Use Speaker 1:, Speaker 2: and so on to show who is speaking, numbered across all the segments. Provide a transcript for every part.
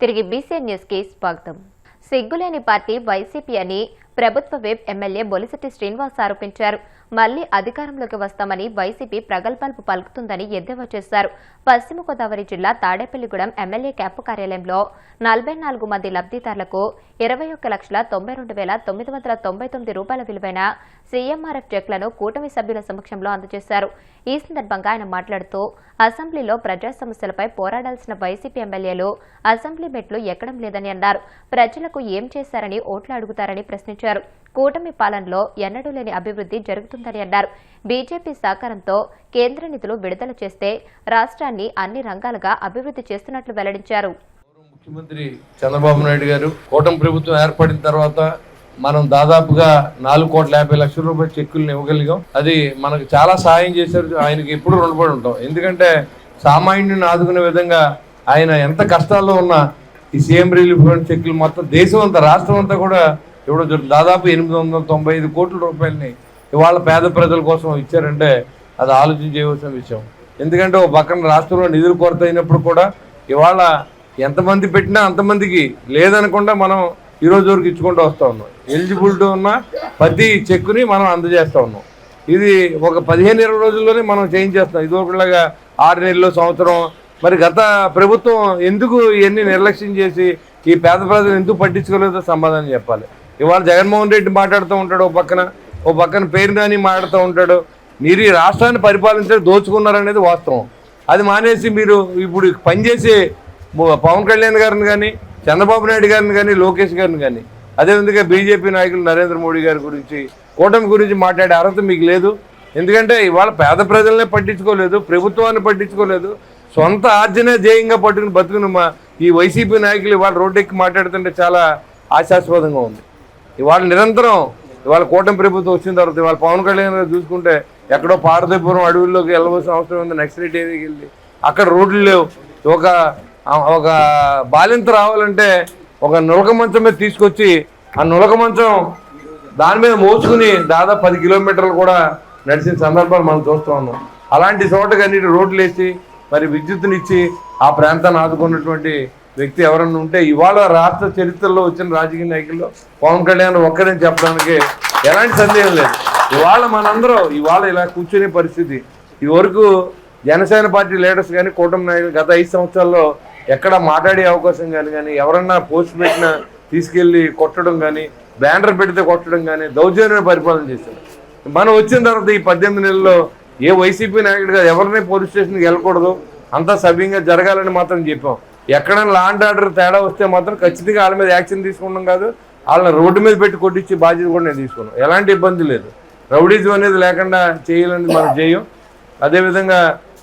Speaker 1: తిరిగి BCN news కి స్వాగతం. సిగ్గులేని పార్టీ వైసీపీ అని ప్రభుత్వ విప్ ఎమ్మెల్యే బొలిశెట్టి శ్రీనివాస్ ఆరోపించారు. మళ్లీ అధికారంలోకి వస్తామని వైసీపీ ప్రగల్భాలు పలుకుతుందని ఎద్దేవా చేశారు. పశ్చిమ గోదావరి జిల్లా తాడేపల్లిగూడెం ఎమ్మెల్యే క్యాంపు కార్యాలయంలో 44 మంది లబ్ధిదారులకు 21,92,999 రూపాయల విలువైన సీఎంఆర్ఎఫ్ చెక్లను కూటమి సభ్యుల సమక్షంలో అందజేశారు. ఈ సందర్భంగా ఆయన మాట్లాడుతూ అసెంబ్లీలో ప్రజా సమస్యలపై పోరాడాల్సిన వైసీపీ ఎమ్మెల్యేలు అసెంబ్లీ మెట్లు ఎక్కడం లేదని అన్నారు. ప్రజలకు ఏం చేశారని ఓట్లు అడుగుతారని ప్రశ్నించారు. కూటమి పాలనలో ఎన్నడూ లేని అభివృద్ధి జరుగుతుందని అన్నారు. బీజేపీ సహకారంతో కేంద్ర నిధులు విడుదల చేస్తే రాష్ట్రాన్ని అన్ని రంగాలుగా అభివృద్ధి చేస్తున్నట్లు వెల్లడించారు.
Speaker 2: ముఖ్యమంత్రి చంద్రబాబు నాయుడు గారు కూటమి ప్రభుత్వం ఏర్పడిన తర్వాత మనం దాదాపుగా 4,50,00,000 రూపాయల చెక్కులను ఇవ్వగలిగాం. అది మనకు చాలా సహాయం చేశారు. ఆయనకి ఎప్పుడు రుణపడి ఉంటాం. ఎందుకంటే సామాన్యుని ఆదుకునే విధంగా ఆయన ఎంత కష్టాల్లో ఉన్నా ఈ సీఎం రిలీఫ్ ఫండ్ చెక్కులు మొత్తం దేశం అంతా రాష్ట్రం అంతా కూడా ఇవ్వడం జరుగుతుంది. దాదాపు 895 కోట్ల రూపాయలని ఇవాళ పేద ప్రజల కోసం ఇచ్చారంటే అది ఆలోచన చేయవలసిన విషయం. ఎందుకంటే ఒక పక్కన రాష్ట్రంలో నిధులు కొరత అయినప్పుడు కూడా ఇవాళ ఎంతమంది పెట్టినా అంతమందికి లేదనకుండా మనం ఈ రోజు వరకు ఇచ్చుకుంటూ వస్తూ ఉన్నాం. ఎలిజిబిలిటీ ఉన్న ప్రతి చెక్కుని మనం అందజేస్తూ ఉన్నాం. ఇది ఒక 15-20 రోజుల్లోనే మనం చేయించేస్తాం. ఇది ఒకలాగా 6 నెలలు సంవత్సరం. మరి గత ప్రభుత్వం ఎందుకు ఇవన్నీ నిర్లక్ష్యం చేసి ఈ పేద ప్రజలు ఎందుకు పట్టించుకోలేదో సమాధానం చెప్పాలి. ఇవాళ జగన్మోహన్ రెడ్డి మాట్లాడుతూ ఉంటాడు, ఓ పక్కన పేరు నాని మాట్లాడుతూ ఉంటాడు. మీరు ఈ రాష్ట్రాన్ని పరిపాలించడం దోచుకున్నారనేది వాస్తవం. అది మానేసి మీరు ఇప్పుడు పనిచేసే పవన్ కళ్యాణ్ గారిని కానీ, చంద్రబాబు నాయుడు గారిని కానీ, లోకేష్ గారిని కానీ, అదేవిధంగా బీజేపీ నాయకులు నరేంద్ర మోడీ గారి గురించి, కూటమి గురించి మాట్లాడే అర్హత మీకు లేదు. ఎందుకంటే ఇవాళ పేద ప్రజలనే పట్టించుకోలేదు, ప్రభుత్వాన్ని పట్టించుకోలేదు, సొంత ఆర్జనే ధ్యేయంగా పట్టుకుని బతుకుని ఈ వైసీపీ నాయకులు ఇవాళ రోడ్డెక్కి మాట్లాడుతుంటే చాలా ఆశాస్పదంగా ఉంది. ఇవాళ నిరంతరం ఇవాళ కూటమి ప్రభుత్వం వచ్చిన తర్వాత ఇవాళ పవన్ కళ్యాణ్ గారు చూసుకుంటే ఎక్కడో పార్వతీపురం అడవుల్లోకి వెళ్ళవలసిన అవసరం ఉంది. నక్సలైట్ ఏరియాకి వెళ్ళి అక్కడ రోడ్లు లేవు. ఒక బాలింత రావాలంటే ఒక నులక మంచం మీద తీసుకొచ్చి ఆ నులక మంచం దాని మీద మోసుకుని దాదాపు 10 కిలోమీటర్లు కూడా నడిచిన సందర్భాలు మనం చూస్తూ ఉన్నాం. అలాంటి చోటకి అన్నిటి రోడ్లు వేసి మరి విద్యుత్తునిచ్చి ఆ ప్రాంతాన్ని ఆదుకున్నటువంటి వ్యక్తి ఎవరన్నా ఉంటే ఇవాళ రాష్ట్ర చరిత్రలో వచ్చిన రాజకీయ నాయకుల్లో పవన్ కళ్యాణ్ ఒక్కరని చెప్పడానికి ఎలాంటి సందేహం లేదు. ఇవాళ మనందరం ఇవాళ ఇలా కూర్చునే పరిస్థితి. ఈ వరకు జనసేన పార్టీ లీడర్స్ కానీ కూటమి నాయకులు గత 5 సంవత్సరాల్లో ఎక్కడ మాట్లాడే అవకాశం కానీ ఎవరన్నా పోస్ట్ పెట్టినా తీసుకెళ్ళి కొట్టడం కానీ, బ్యానర్ పెడితే కొట్టడం కానీ దౌర్జన్య పరిపాలన చేశారు. మనం వచ్చిన తర్వాత ఈ 18 నెలల్లో ఏ వైసీపీ నాయకుడిగా ఎవరిని పోలీస్ స్టేషన్కి వెళ్ళకూడదు, అంతా సవ్యంగా జరగాలని మాత్రం చెప్పాం. ఎక్కడైనా లా అండ్ ఆర్డర్ తేడా వస్తే మాత్రం ఖచ్చితంగా వాళ్ళ మీద యాక్షన్ తీసుకున్నాం కాదు, వాళ్ళని రోడ్డు మీద పెట్టి కొట్టించి బాధ్యత కూడా నేను తీసుకున్నాం. ఎలాంటి ఇబ్బంది లేదు. రౌడీజం అనేది లేకుండా చేయాలని మనం చేయం. అదేవిధంగా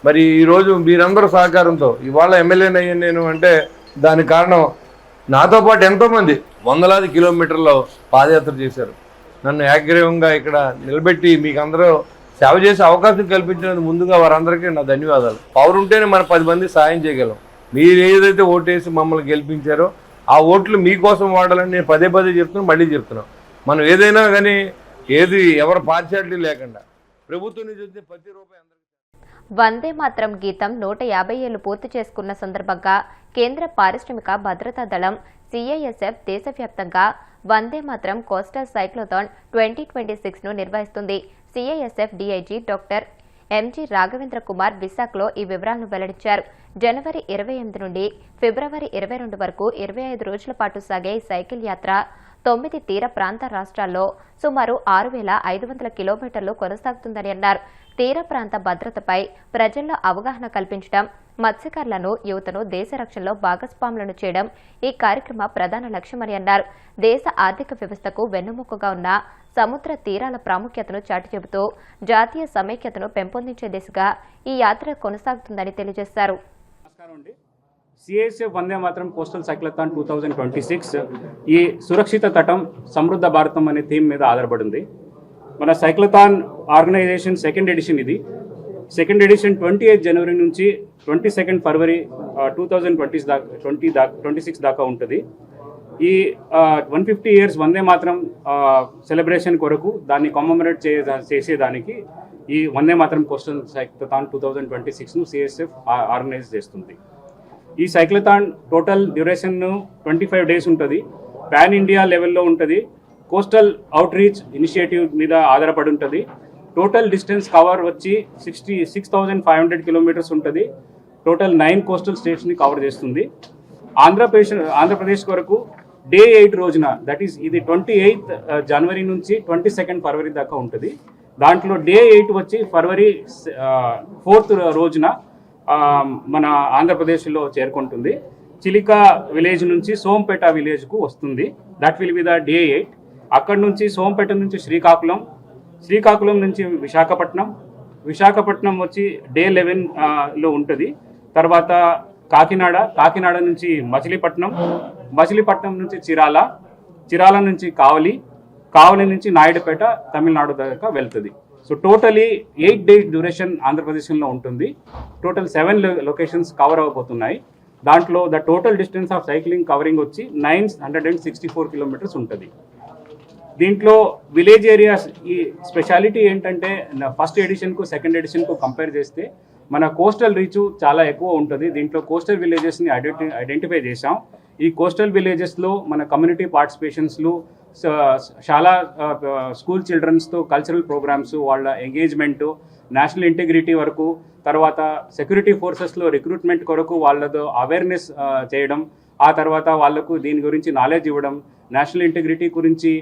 Speaker 2: మరి ఈరోజు మీరందరూ సహకారంతో ఇవాళ ఎమ్మెల్యేని అయ్యాను నేను అంటే దానికి కారణం నాతో పాటు ఎంతోమంది వందలాది కిలోమీటర్లో పాదయాత్ర చేశారు. నన్ను ఏకగ్రీవంగా ఇక్కడ నిలబెట్టి మీకు అందరూ సేవ చేసే అవకాశం కల్పించినందుకు ముందుగా వారందరికీ నా ధన్యవాదాలు. పవర్ ఉంటేనే మనం 10 మంది సాయం చేయగలం. మీరు ఏదైతే ఓటేసి మమ్మల్ని గెలిపించారో ఆ ఓట్లు మీకోసం వాడాలని నేను పదే చెప్తున్నాను, మళ్ళీ చెప్తున్నాను. మనం ఏదైనా కానీ ఎవరు పార్షియాలిటీ లేకుండా ప్రభుత్వం నుంచి వచ్చే ప్రతి రూపాయి
Speaker 1: వందే మాత్రం గీతం 150 ఏళ్లు పూర్తి చేసుకున్న సందర్భంగా కేంద్ర పారిశ్రామిక భద్రతా దళం CISF దేశవ్యాప్తంగా వందే మాత్రం కోస్టల్ సైక్లోథాన్ 2026ను నిర్వహిస్తుంది. CISF DIG doctor MG Raghavendra Kumar విశాఖలో ఈ వివరాలను వెల్లడించారు. జనవరి 28 నుండి ఫిబ్రవరి 22 వరకు 25 రోజుల పాటు సాగే ఈ సైకిల్ యాత్ర 9 తీర ప్రాంత రాష్ట్రాల్లో సుమారు 6,500 కిలోమీటర్లు కొనసాగుతుందని అన్నారు. తీర ప్రాంత భద్రతపై ప్రజల్లో అవగాహన కల్పించడం, మత్స్యకారులను, యువతను దేశ రక్షణలో భాగస్వాములను చేయడం ఈ కార్యక్రమ ప్రధాన లక్ష్యమని అన్నారు. దేశ ఆర్థిక వ్యవస్థకు వెన్నెముకగా ఉన్న సముద్ర తీరాల ప్రాముఖ్యతను చాటి చెబుతూ జాతీయ సమైక్యతను పెంపొందించే దిశగా ఈ యాత్ర కొనసాగుతుందని తెలియజేశారు.
Speaker 3: CISF వందే మాత్రం కోస్టల్ సైక్లోథాన్ 2026 ఈ సురక్షిత తటం సమృద్ధ భారతం అనే థీమ్ మీద ఆధారపడింది. మన సైక్లోథాన్ ఆర్గనైజేషన్ 2nd ఎడిషన్ ఇది. 2nd ఎడిషన్ 28 జనవరి నుంచి 22 ఫిబ్రవరి 2026 దాకా ఉంటుంది. ఈ 150 ఇయర్స్ వందే మాత్రం సెలబ్రేషన్ కొరకు దాన్ని కమమరేట్ చేసేదానికి ఈ వందే మాత్రం కోస్టల్ సైక్లోథాన్ 2026ను CISF ఆర్గనైజ్ చేస్తుంది. ఈ సైక్లథాన్ టోటల్ డ్యూరేషన్ 25 డేస్ ఉంటుంది. పాన్ ఇండియా లెవెల్లో ఉంటుంది. కోస్టల్ అవుట్ రీచ్ ఇనిషియేటివ్ మీద ఆధారపడి ఉంటుంది. టోటల్ డిస్టెన్స్ కవర్ వచ్చి 66,500 కిలోమీటర్స్ ఉంటుంది. టోటల్ 9 కోస్టల్ స్టేట్స్ని కవర్ చేస్తుంది. ఆంధ్రప్రదేశ్ వరకు డే 8 రోజున, దట్ ఈస్ ఇది 28 జనవరి నుంచి 22 ఫరవరి దాకా ఉంటుంది. దాంట్లో డే 8 వచ్చి ఫరవరి 4th రోజున మన ఆంధ్రప్రదేశ్లో చేరుకుంటుంది. చిలికా విలేజ్ నుంచి సోంపేట విలేజ్కు వస్తుంది. That will be the day 8. అక్కడ నుంచి సోంపేట నుంచి శ్రీకాకుళం నుంచి విశాఖపట్నం వచ్చి డే 11లో ఉంటుంది. తర్వాత కాకినాడ నుంచి మచిలీపట్నం నుంచి చిరాల నుంచి కావలి నుంచి నాయుడుపేట తమిళనాడు దాకా వెళ్తుంది. సో టోటలీ 8 డేస్ డ్యూరేషన్ ఆంధ్రప్రదేశ్లో ఉంటుంది. టోటల్ 7 లొకేషన్స్ కవర్ అవబోతున్నాయి. దాంట్లో the total distance of cycling covering వచ్చి 964 కిలోమీటర్స్ ఉంటుంది. దీంట్లో విలేజ్ ఏరియాస్ ఈ స్పెషాలిటీ ఏంటంటే ఫస్ట్ ఎడిషన్కు సెకండ్ ఎడిషన్కు కంపేర్ చేస్తే మన కోస్టల్ రీచ్ చాలా ఎక్కువ ఉంటుంది. దీంట్లో కోస్టల్ విలేజెస్ని ఐడెంటిఫై చేసాం. ఈ కోస్టల్ విలేజెస్లో మన కమ్యూనిటీ పార్టిసిపేషన్స్లు, చాలా స్కూల్ చిల్డ్రన్స్తో కల్చరల్ ప్రోగ్రామ్స్, వాళ్ళ ఎంగేజ్మెంటు, నేషనల్ ఇంటిగ్రిటీ వరకు, తర్వాత సెక్యూరిటీ ఫోర్సెస్లో రిక్రూట్మెంట్ కొరకు వాళ్ళతో అవేర్నెస్ చేయడం, ఆ తర్వాత వాళ్ళకు దీని గురించి నాలెడ్జ్ ఇవ్వడం, నేషనల్ ఇంటిగ్రిటీ గురించి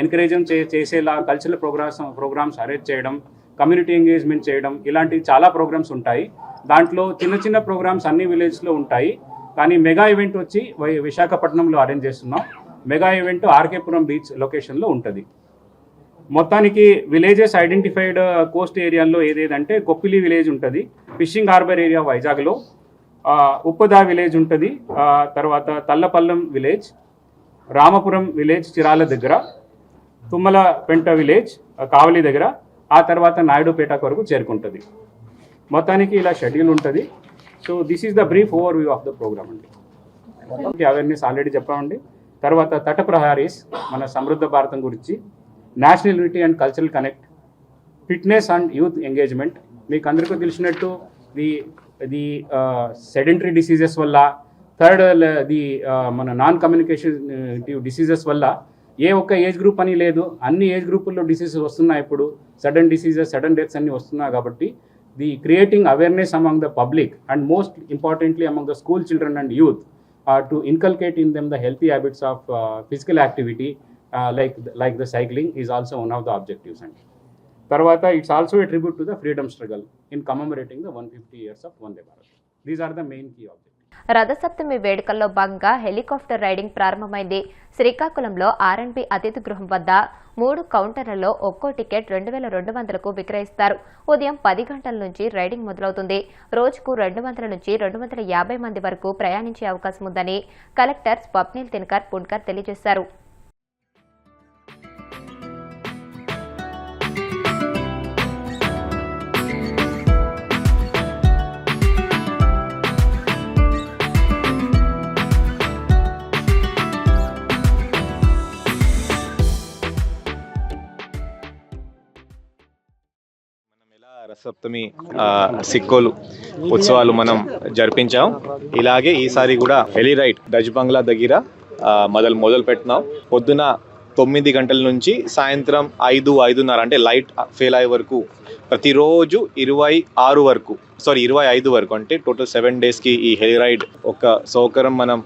Speaker 3: ఎంకరేజ్ చేసేలా కల్చరల్ ప్రోగ్రామ్స్ అరేంజ్ చేయడం, కమ్యూనిటీ ఎంగేజ్మెంట్ చేయడం, ఇలాంటి చాలా ప్రోగ్రామ్స్ ఉంటాయి. దాంట్లో చిన్న ప్రోగ్రామ్స్ అన్ని విలేజ్లో ఉంటాయి. కానీ మెగా ఈవెంట్ వచ్చి విశాఖపట్నంలో అరేంజ్ చేస్తున్నాం. మెగా ఈవెంట్ ఆర్కేపురం బీచ్ లొకేషన్లో ఉంటుంది. మొత్తానికి విలేజెస్ ఐడెంటిఫైడ్ కోస్ట్ ఏరియాలో ఏదేదంటే కొప్పిలి విలేజ్ ఉంటుంది, ఫిషింగ్ హార్బర్ ఏరియా వైజాగ్లో, ఉప్పదా విలేజ్ ఉంటుంది, తర్వాత తల్లపల్లం విలేజ్, రామపురం విలేజ్ చిరాల దగ్గర, తుమ్మలపెంట విలేజ్ కావలి దగ్గర, ఆ తర్వాత నాయుడుపేట వరకు చేరుకుంటుంది. మొత్తానికి ఇలా షెడ్యూల్ ఉంటుంది. So this is the brief overview of the programme అండి. అవేర్నెస్ ఆల్రెడీ చెప్పామండి. తర్వాత తట ప్రహారీస్, మన సమృద్ధ భారతం గురించి, national unity and cultural connect, fitness and youth engagement. మీకు అందరికీ తెలిసినట్టు ది సెడెంటరీ డిసీజెస్ వల్ల, మన నాన్ కమ్యూనికేటివ్ డిసీజెస్ వల్ల ఏ ఒక్క ఏజ్ గ్రూప్ అని లేదు, అన్ని ఏజ్ గ్రూపుల్లో డిసీజెస్ వస్తున్నాయి. ఇప్పుడు సడన్ డిసీజెస్, సడన్ డెత్స్ అన్ని వస్తున్నాయి. కాబట్టి the creating awareness among the public and most importantly among the school children and youth to inculcate in them the healthy habits of physical activity like the cycling is also one of the objectives. And tarvata it's also a tribute to the freedom struggle in commemorating the 150 years of Vande Bharat. These are the main key objectives.
Speaker 1: Rathasaptami వేడుకల్లో భాగంగా helicopter riding ప్రారంభమైంది. శ్రీకాకుళంలో ఆర్ఎండ్బి అతిథి గృహం వద్ద 3 కౌంటర్లలో ఒక్కో ticket 2200కు విక్రయిస్తారు. ఉదయం 10 గంటల నుంచి రైడింగ్ మొదలవుతుంది. రోజుకు 200 నుంచి 250 మంది వరకు ప్రయాణించే అవకాశం ఉందని కలెక్టర్ స్వప్నిల్ దినకర్ పుణ్కర్ తెలియజేశారు.
Speaker 4: రథసప్తమి సిక్కోలు ఉత్సవాలు మనం జరిపించాం. ఇలాగే ఈసారి కూడా హెలి రైడ్ డచ్ బంగ్లా దగ్గర మొదలు పెట్టినాం. పొద్దున 9 గంటల నుంచి సాయంత్రం 5:30 అంటే లైట్ ఫెయిల్ అయ్యే వరకు ప్రతిరోజు 25 వరకు అంటే టోటల్ 7 డేస్కి ఈ హెలి రైడ్ ఒక సౌకర్యం మనం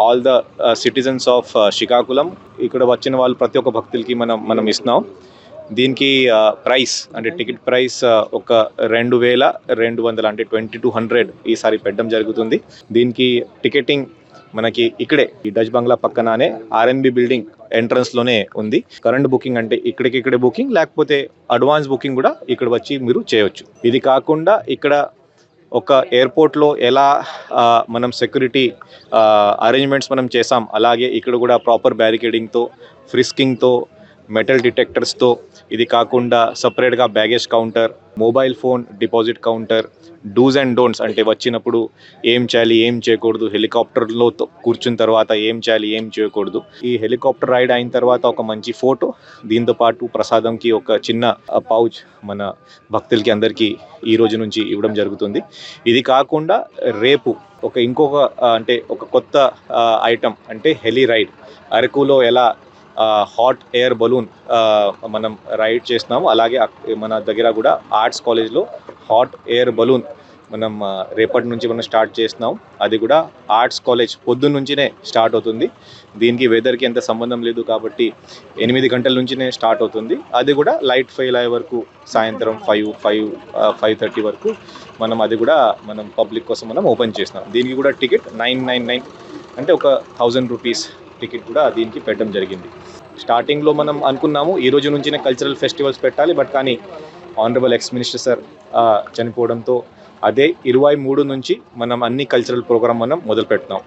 Speaker 4: all the citizens of Srikakulam ఇక్కడ వచ్చిన వాళ్ళు ప్రతి ఒక్క భక్తులకి మనం ఇస్తున్నాం. దీనికి ప్రైస్ అంటే టికెట్ ప్రైస్ ఒక 2200 అంటే 2200 ఈసారి పెట్టడం జరుగుతుంది. దీనికి టికెటింగ్ మనకి ఇక్కడే ఈ డచ్ బంగ్లా పక్కనే ఆర్ఎన్బి బిల్డింగ్ ఎంట్రన్స్ లోనే ఉంది. కరెంట్ బుకింగ్ అంటే ఇక్కడే బుకింగ్, లేకపోతే అడ్వాన్స్ బుకింగ్ కూడా ఇక్కడ వచ్చి మీరు చేయొచ్చు. ఇది కాకుండా ఇక్కడ ఒక ఎయిర్పోర్ట్లో ఎలా మనం సెక్యూరిటీ అరేంజ్మెంట్స్ మనం చేసాం, అలాగే ఇక్కడ కూడా ప్రాపర్ బ్యారికేడింగ్తో, ఫ్రిస్కింగ్తో, మెటల్ డిటెక్టర్స్తో, ఇది కాకుండా సపరేట్గా baggage counter, mobile phone deposit counter, do's and don'ts అంటే వచ్చినప్పుడు ఏం చేయాలి ఏం చేయకూడదు, హెలికాప్టర్లో కూర్చున్న తర్వాత ఏం చేయాలి ఏం చేయకూడదు. ఈ హెలికాప్టర్ రైడ్ అయిన తర్వాత ఒక మంచి ఫోటో, దీంతో పాటు ప్రసాదంకి ఒక చిన్న పౌచ్ మన భక్తులకి అందరికీ ఈ రోజు నుంచి ఇవ్వడం జరుగుతుంది. ఇది కాకుండా రేపు ఇంకొక అంటే ఒక కొత్త ఐటమ్ అంటే హెలీ రైడ్. అరకులో ఎలా హాట్ ఎయిర్ బలూన్ మనం రైడ్ చేస్తున్నాము, అలాగే మన దగ్గర కూడా ఆర్ట్స్ కాలేజ్లో హాట్ ఎయిర్ బలూన్ మనం రేపటి నుంచి మనం స్టార్ట్ చేస్తున్నాం. అది కూడా ఆర్ట్స్ కాలేజ్ పొద్దున్న నుంచినే స్టార్ట్ అవుతుంది. దీనికి వెదర్కి ఎంత సంబంధం లేదు కాబట్టి 8 గంటల నుంచినే స్టార్ట్ అవుతుంది. అది కూడా లైట్ ఫెయిల్ అయ్యే వరకు సాయంత్రం 5:30 వరకు మనం అది కూడా మనం పబ్లిక్ కోసం మనం ఓపెన్ చేస్తున్నాం. దీనికి కూడా టికెట్ 999 అంటే ఒక 1000 రూపీస్ టికెట్ కూడా దీనికి పెట్టడం జరిగింది. స్టార్టింగ్లో మనం అనుకున్నాము ఈ రోజు నుంచినే కల్చరల్ ఫెస్టివల్స్ పెట్టాలి, బట్ కానీ ఆనరబుల్ ఎక్స్ మినిస్టర్ సార్ చనిపోవడంతో అదే 23 నుంచి మనం అన్ని కల్చరల్ ప్రోగ్రామ్ మనం మొదలు పెడుతున్నాం.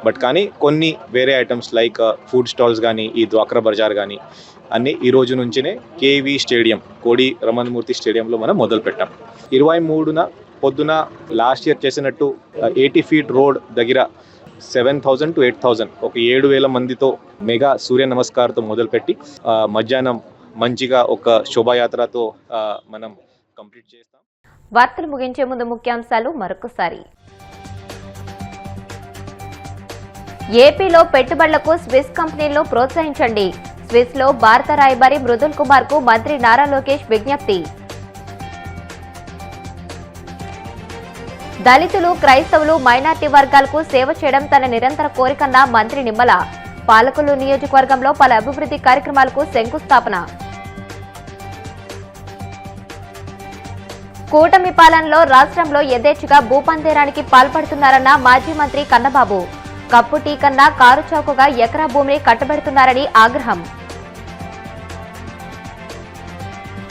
Speaker 4: బట్ కానీ కొన్ని వేరే ఐటమ్స్ లైక్ ఫుడ్ స్టాల్స్ కానీ ఈ డ్వాక్రా బజార్ కానీ అన్నీ ఈ రోజు నుంచినే కేవీ స్టేడియం కోడి రమణమూర్తి స్టేడియంలో మనం మొదలు పెట్టాం. 23న పొద్దున లాస్ట్ ఇయర్ చేసినట్టు 80 ఫీట్ రోడ్ దగ్గర 7,000 to 8,000 ఒక 7,000 మందితో మెగా సూర్య నమస్కారంతో మొదలుపెట్టి మధ్యాహ్నం మంచిగా ఒక శోభాయాత్రతో మనం కంప్లీట్ చేస్తాం.
Speaker 1: వార్తలు ముగించే ముందు ముఖ్యాంశాలు మరొకసారి. ఏపీలో పెట్టుబడులకు స్విస్ కంపెనీలను ప్రోత్సహించండి. స్విస్ లో భారత రాయబారి మృదుల్ కుమార్ కు మంత్రి నారా లోకేష్ విజ్ఞప్తి. దళితులు, క్రైస్తవులు, మైనార్టీ వర్గాలకు సేవ చేయడం తన నిరంతర కోరికన్న మంత్రి నిమ్మల. పాలకొల్లు నియోజకవర్గంలో పలు అభివృద్ధి కార్యక్రమాలకు శంకుస్థాపన. కూటమి పాలనలో రాష్ట్రంలో యథేచ్ఛగా భూపందేరానికి పాల్పడుతున్నారన్న మాజీ మంత్రి కన్నబాబు. కప్పు టీ కన్నా కారు చౌకగా ఎకరా భూమిని కట్టబెడుతున్నారని ఆగ్రహం.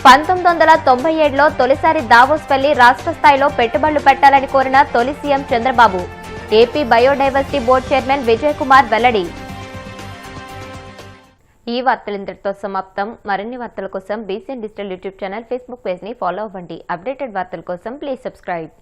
Speaker 1: 1997లో తొలిసారి దావోస్ వెళ్లి రాష్ట్ర స్థాయిలో పెట్టుబడులు పెట్టాలని కోరిన తొలి CM Chandrababu. AP biodiversity board chairman Vijay Kumar వెల్లడి. ఈ వార్తలింతటితో సమాప్తం. మరిన్ని వార్తల కోసం BCN digital YouTube channel, Facebook page ని ఫాలో అవ్వండి. అప్డేటెడ్ వార్తల కోసం ప్లీజ్ సబ్స్క్రైబ్.